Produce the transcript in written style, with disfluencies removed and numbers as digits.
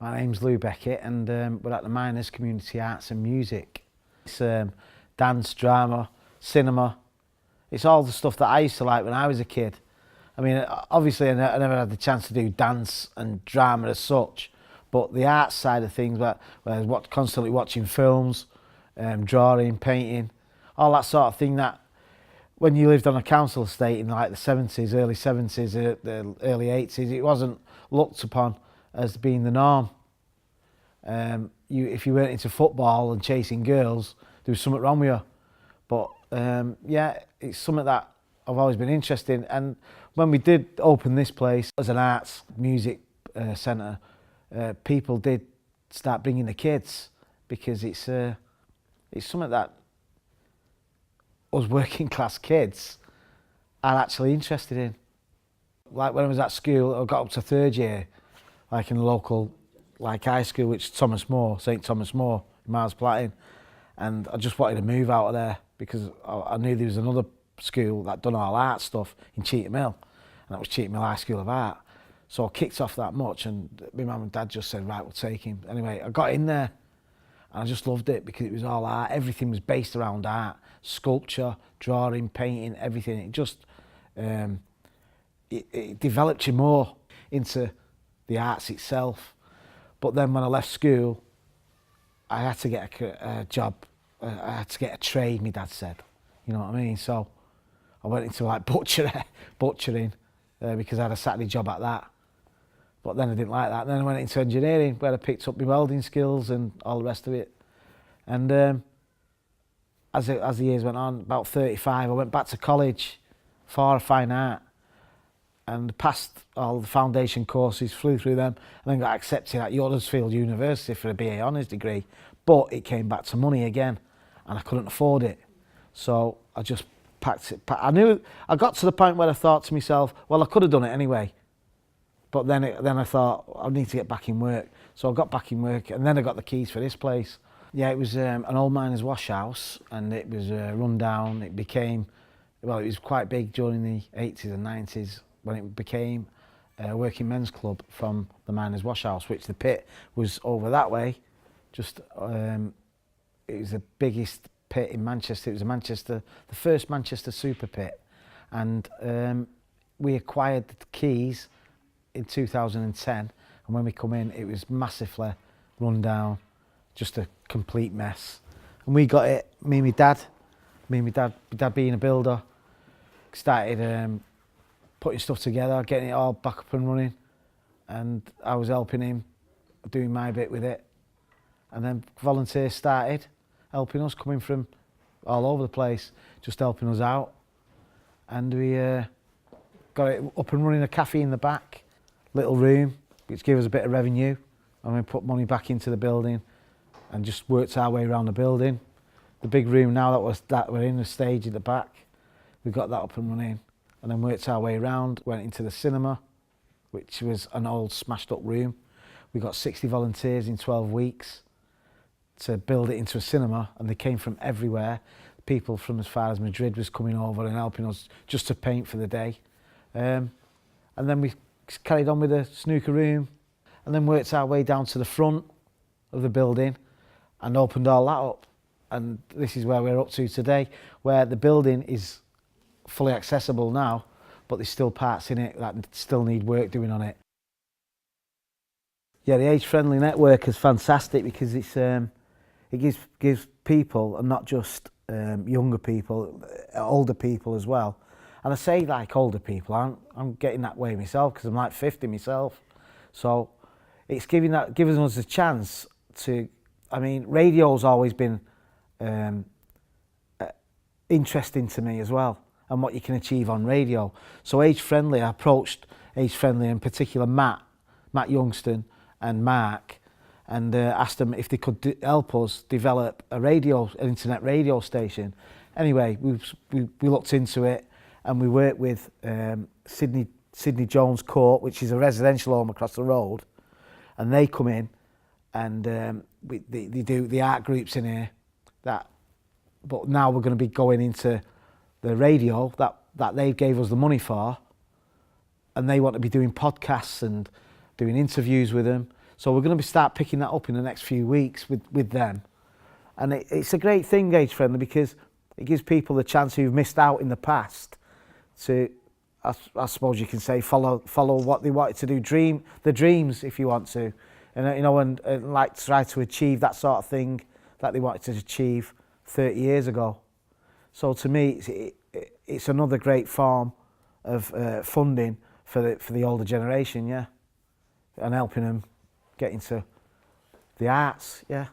My name's Beckett and we're at the Miners Community Arts and Music. It's dance, drama, cinema. It's all the stuff that I used to like when I was a kid. I mean, obviously I never had the chance to do dance and drama as such, but the arts side of things, where I was constantly watching films, drawing, painting, all that sort of thing that when you lived on a council estate in like the 70s, early 70s, the early 80s, it wasn't looked upon as being the norm. If you weren't into football and chasing girls, there was something wrong with you. But yeah, it's something that I've always been interested in. And when we did open this place as an arts music centre, people did start bringing the kids, because it's something that us working class kids are actually interested in. Like when I was at school, I got up to third year, like in the local high school, which is St Thomas More, in Mars Platin, and I just wanted to move out of there because I knew there was another school that done all art stuff in Cheetham Hill, and that was Cheetham Hill High School of Art. So I kicked off that much, and my mum and dad just said, right, we'll take him. Anyway, I got in there, and I just loved it because it was all art. Everything was based around art, sculpture, drawing, painting, everything. It just it developed you more into the arts itself. But then when I left school, I had to get a job. I had to get a trade, my dad said. You know what I mean? So I went into like butchering because I had a Saturday job at that. But then I didn't like that. Then I went into engineering, where I picked up my welding skills and all the rest of it. And as the years went on, about 35, I went back to college for a fine art and passed all the foundation courses, flew through them, and then got accepted at Huddersfield University for a BA Honours degree. But it came back to money again, and I couldn't afford it. So I just packed it. I got to the point where I thought to myself, well, I could have done it anyway. But then I thought, I need to get back in work. So I got back in work, and then I got the keys for this place. Yeah, it was an old miners' wash house, and it was run down. It became, well, it was quite big during the 80s and 90s when it became a working men's club from the miners' wash house, which the pit was over that way. Just, it was the biggest pit in Manchester. It was the first Manchester super pit. And we acquired the keys in 2010, and when we come in, it was massively run down, just a complete mess. And we got it, me and my dad being a builder, started putting stuff together, getting it all back up and running, and I was helping him, doing my bit with it. And then volunteers started helping us, coming from all over the place, just helping us out. And we got it up and running, a cafe in the back, little room, which gave us a bit of revenue, and we put money back into the building and just worked our way around the building. The big room now that we're in, the stage at the back, we got that up and running, and then worked our way around, went into the cinema, which was an old smashed up room. We got 60 volunteers in 12 weeks to build it into a cinema, and they came from everywhere. People from as far as Madrid was coming over and helping us just to paint for the day. And then we carried on with the snooker room, and then worked our way down to the front of the building and opened all that up. And this is where we're up to today, where the building is fully accessible now, but there's still parts in it that still need work doing on it. Yeah, the Age Friendly Network is fantastic because it's it gives people, and not just younger people, older people as well. And I say like older people, I'm getting that way myself because I'm like 50 myself. So it's giving us a chance to, I mean, radio's always been interesting to me as well, and what you can achieve on radio. So Age Friendly, I approached Age Friendly, in particular Matt Youngston and Mark, and asked them if they could help us develop an internet radio station. Anyway, we looked into it, and we worked with Sydney Jones Court, which is a residential home across the road, and they come in and they do the art groups in here. But now we're going to be going into the radio that they gave us the money for, and they want to be doing podcasts and doing interviews with them. So we're going to start picking that up in the next few weeks with them. And it's a great thing, Age Friendly, because it gives people the chance who've missed out in the past to, I suppose you can say, follow what they wanted to do, the dreams, if you want to, and you know, and like try to achieve that sort of thing that they wanted to achieve 30 years ago. So to me, it's another great form of funding for the older generation, yeah, and helping them get into the arts, yeah.